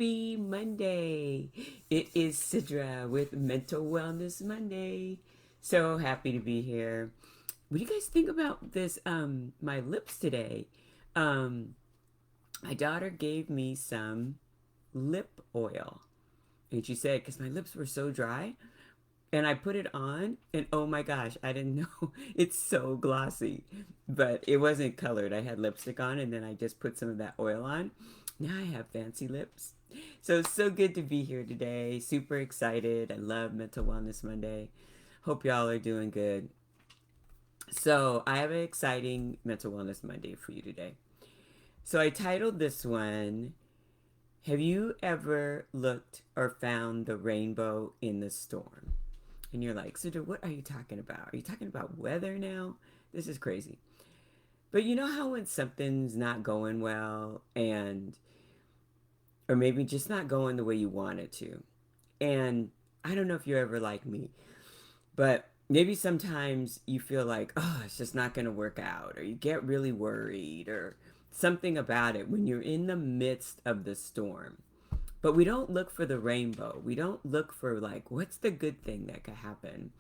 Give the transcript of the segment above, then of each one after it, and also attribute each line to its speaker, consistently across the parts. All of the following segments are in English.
Speaker 1: Happy Monday. It is Sidra with Mental Wellness Monday. So happy to be here. What do you guys think about this my lips today? Um my daughter gave me some lip oil. And she said cuz my lips were so dry and I put it on and oh my gosh, I didn't know it's so glossy. But it wasn't colored. I had lipstick on and then I just put some of that oil on. Now I have fancy lips. So it's so good to be here today. Super excited. I love Mental Wellness Monday. Hope y'all are doing good. So I have an exciting Mental Wellness Monday for you today. So I titled this one, Have You Ever Looked or Found the Rainbow in the Storm? And you're like, Sandra, what are you talking about? Are you talking about weather now? This is crazy. But you know how when something's not going well and or maybe just not going the way you want it to. And I don't know if you're ever like me, but maybe sometimes you feel like, oh, it's just not going to work out, or you get really worried, or something about it when you're in the midst of the storm. But we don't look for the rainbow. We don't look for, like, what's the good thing that could happen?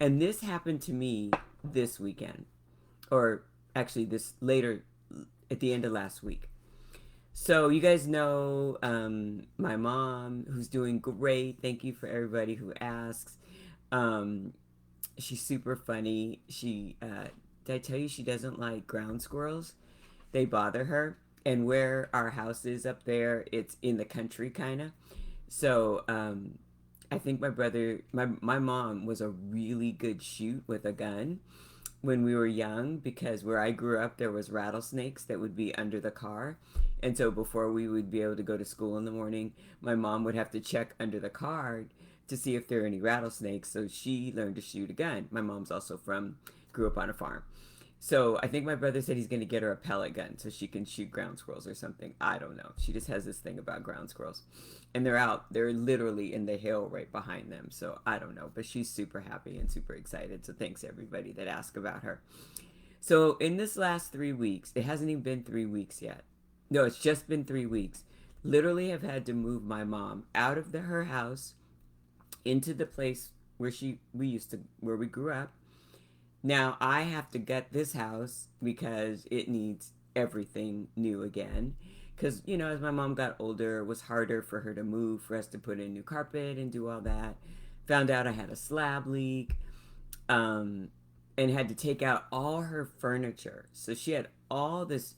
Speaker 1: And this happened to me this weekend, or actually, this later at the end of last week. So you guys know my mom, who's doing great. Thank you for everybody who asks. Um, she's super funny. Did I tell you she doesn't like ground squirrels? They bother her. And where our house is up there, it's in the country kind of. So I think my mom was a really good shoot with a gun when we were young, because where I grew up there was rattlesnakes that would be under the car. And so before we would be able to go to school in the morning, my mom would have to check under the car to see if there are any rattlesnakes. So she learned to shoot a gun. My mom's also grew up on a farm. So I think my brother said he's going to get her a pellet gun so she can shoot ground squirrels or something. I don't know. She just has this thing about ground squirrels. And they're out. They're literally in the hill right behind them. So I don't know. But she's super happy and super excited. So thanks everybody that asked about her. So in this last 3 weeks, it hasn't even been 3 weeks yet. No, it's just been 3 weeks. Literally have had to move my mom out of her house into the place where we grew up. Now I have to get this house because it needs everything new again. Because, as my mom got older, it was harder for her to move, for us to put in new carpet and do all that. Found out I had a slab leak, um, and had to take out all her furniture. So she had all this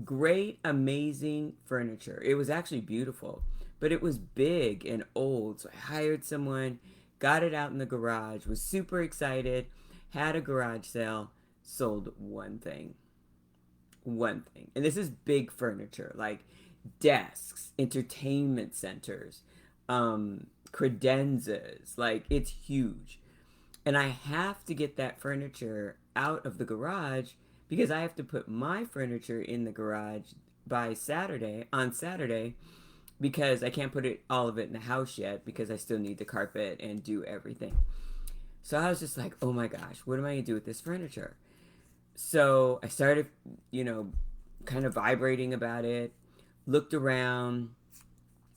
Speaker 1: great, amazing furniture. It was actually beautiful, but it was big and old. So I hired someone, got it out in the garage, was super excited, had a garage sale, sold one thing. One thing. And this is big furniture, like desks, entertainment centers, credenzas. Like, it's huge. And I have to get that furniture out of the garage because I have to put my furniture in the garage on Saturday, because I can't put all of it in the house yet because I still need the carpet and do everything. So I was just like, oh my gosh, what am I going to do with this furniture? So I started, kind of vibrating about it, looked around.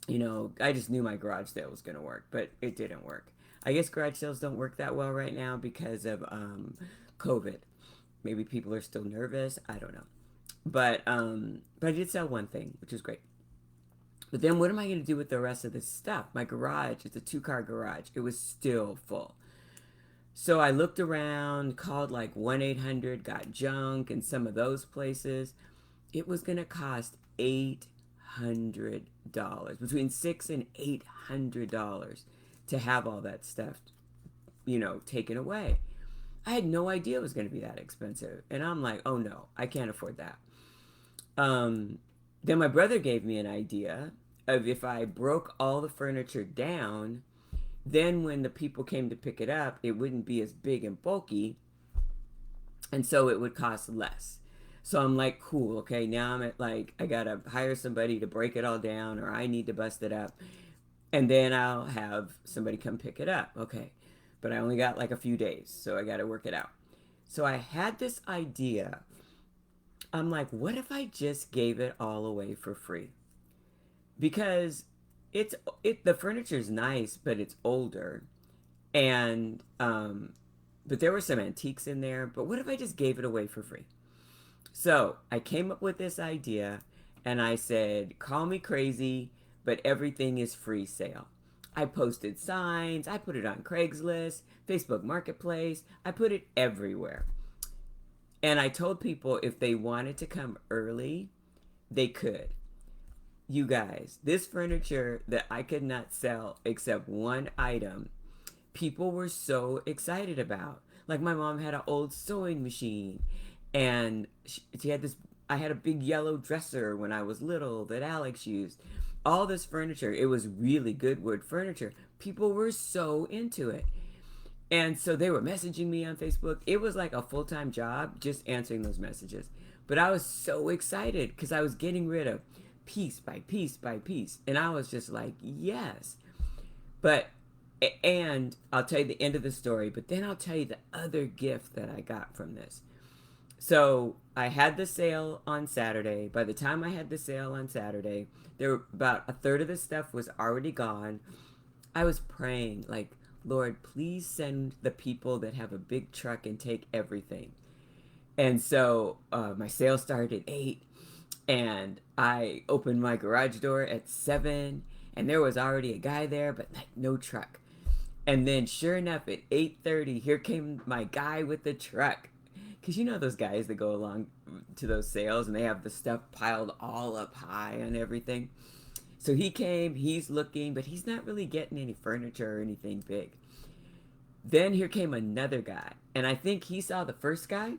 Speaker 1: I just knew my garage sale was going to work, but it didn't work. I guess garage sales don't work that well right now because of COVID. Maybe people are still nervous. I don't know. But I did sell one thing, which is great. But then what am I going to do with the rest of this stuff? My garage, it's a 2-car garage. It was still full. So I looked around, called like 1-800, got junk and some of those places. It was going to cost $800, between $600 and $800 to have all that stuff, taken away. I had no idea it was going to be that expensive. And I'm like, oh no, I can't afford that. Then my brother gave me an idea of if I broke all the furniture down, then when the people came to pick it up, it wouldn't be as big and bulky, and so it would cost less. So I'm like, cool, okay, now I'm at, like, I gotta hire somebody to break it all down, or I need to bust it up, and then I'll have somebody come pick it up. Okay, but I only got like a few days, so I gotta work it out. So I had this idea. I'm like, what if I just gave it all away for free? Because it's the furniture's nice, but it's older. And but there were some antiques in there. But what if I just gave it away for free? So I came up with this idea and I said, call me crazy, but everything is free sale. I posted signs, I put it on Craigslist, Facebook Marketplace, I put it everywhere. And I told people if they wanted to come early, they could. You guys, this furniture that I could not sell except one item, people were so excited about. Like my mom had an old sewing machine, and she had this. I had a big yellow dresser when I was little that Alex used. All this furniture, it was really good wood furniture. People were so into it. And so they were messaging me on Facebook. It was like a full time job just answering those messages. But I was so excited because I was getting rid of piece by piece by piece. And I was just like, yes. But, and I'll tell you the end of the story, but then I'll tell you the other gift that I got from this. So I had the sale on Saturday. By the time I had the sale on Saturday, there were about a third of the stuff was already gone. I was praying, like, Lord, please send the people that have a big truck and take everything. And so my sale started at 8, and I opened my garage door at 7, and there was already a guy there, but like no truck. And then sure enough, at 8:30, here came my guy with the truck. Because you know those guys that go along to those sales and they have the stuff piled all up high on everything. So he came, he's looking, but he's not really getting any furniture or anything big. Then here came another guy, and I think he saw the first guy.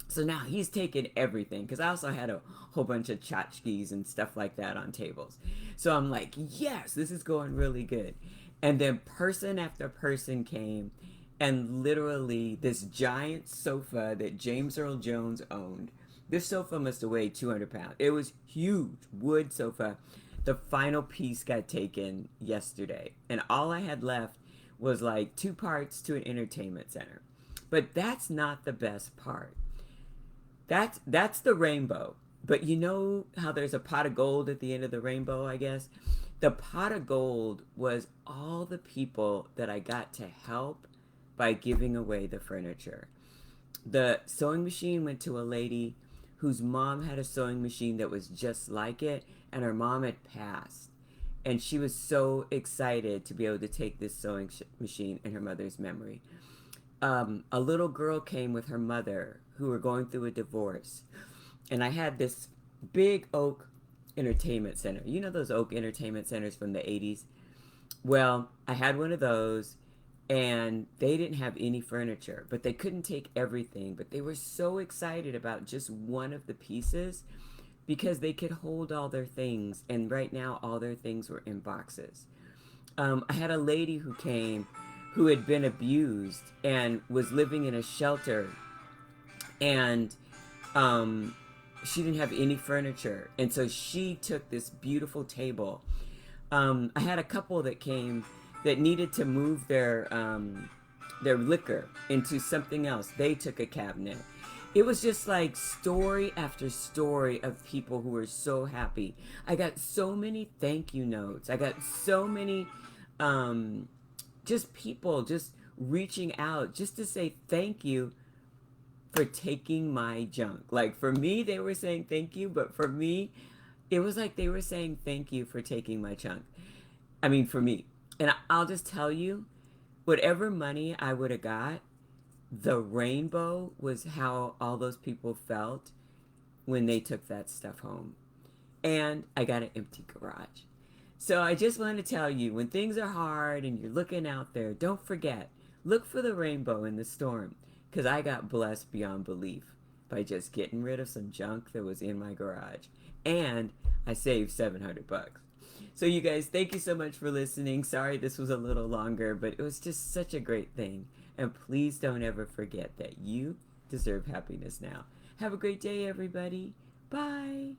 Speaker 1: So now he's taking everything because I also had a whole bunch of tchotchkes and stuff like that on tables. So I'm like, yes, this is going really good. And then person after person came, and literally this giant sofa that James Earl Jones owned. This sofa must have weighed 200 pounds. It was huge, wood sofa. The final piece got taken yesterday, and all I had left was like 2 parts to an entertainment center. But that's not the best part. That's the rainbow. But you know how there's a pot of gold at the end of the rainbow, I guess? The pot of gold was all the people that I got to help by giving away the furniture. The sewing machine went to a lady whose mom had a sewing machine that was just like it, and her mom had passed. And she was so excited to be able to take this sewing machine in her mother's memory. A little girl came with her mother who were going through a divorce. And I had this big oak entertainment center. You know those oak entertainment centers from the 80s? Well, I had one of those, and they didn't have any furniture, but they couldn't take everything. But they were so excited about just one of the pieces because they could hold all their things. And right now, all their things were in boxes. I had a lady who came who had been abused and was living in a shelter, and she didn't have any furniture, and so she took this beautiful table. I had a couple that came that needed to move their liquor into something else. They took a cabinet. It was just like story after story of people who were so happy. I got so many thank you notes. I got so many just people just reaching out just to say thank you for taking my junk. Like for me, they were saying thank you, but for me, it was like they were saying thank you for taking my junk. I mean, for me. And I'll just tell you, whatever money I would have got, the rainbow was how all those people felt when they took that stuff home. And I got an empty garage. So I just want to tell you, when things are hard and you're looking out there, don't forget, look for the rainbow in the storm. Because I got blessed beyond belief by just getting rid of some junk that was in my garage. And I saved $700. So you guys, thank you so much for listening. Sorry this was a little longer, but it was just such a great thing. And please don't ever forget that you deserve happiness now. Have a great day, everybody. Bye.